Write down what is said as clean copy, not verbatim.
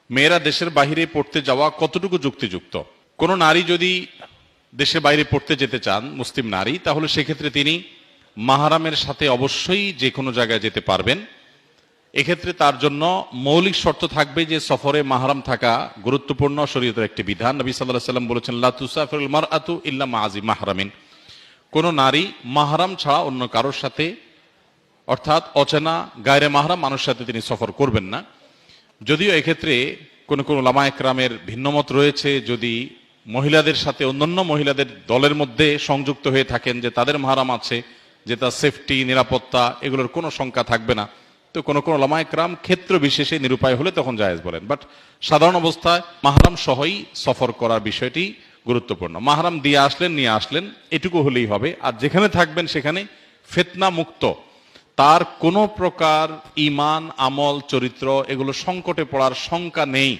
মেয়েরা দেশের বাইরে পড়তে যাওয়া কতটুকু যুক্তিযুক্ত? কোনো নারী যদি দেশের বাইরে পড়তে যেতে চান, মুসলিম নারী, তাহলে সেক্ষেত্রে তিনি মাহরামের সাথে অবশ্যই যে কোনো জায়গায় যেতে পারবেন। এক্ষেত্রে তার জন্য মৌলিক শর্ত থাকবে যে সফরে মাহরাম থাকা গুরুত্বপূর্ণ শরীয়তের একটি বিধান। নবী সাল্লাল্লাহু আলাইহি ওয়াসাল্লাম বলেছেন, লা তুসাফিরুল মারআতু ইল্লা মা'আজি মাহরামিন। কোন নারী মাহরাম ছাড়া অন্য কারোর সাথে, অর্থাৎ অচেনা গায়রে মাহরাম মানুষের সাথে তিনি সফর করবেন না। যদিও এক্ষেত্রে কোন কোন উলামা একরামের ভিন্নমত রয়েছে, যদি মহিলাদের সাথে অন্যান্য মহিলাদের দলের মধ্যে সংযুক্ত হয়ে থাকেন, যে তাদের মাহরাম আছে, যে তার সেফটি, নিরাপত্তা, এগুলোর কোনো শঙ্কা থাকবে না, তো কোন কোন উলামা একরাম ক্ষেত্র বিশেষে নিরুপায় হলে তখন জায়েজ বলেন। বাট সাধারণ অবস্থায় মাহরাম সহই সফর করার বিষয়টি গুরুত্বপূর্ণ। মাহরাম দিয়ে আসলেন, নিয়ে আসলেন, এটুকু হলেই হবে। আর যেখানে থাকবেন সেখানে ফিতনা মুক্ত, তার কোনো প্রকার ঈমান, আমল, চরিত্র এগুলো সংকটে পড়ার শঙ্কা নেই।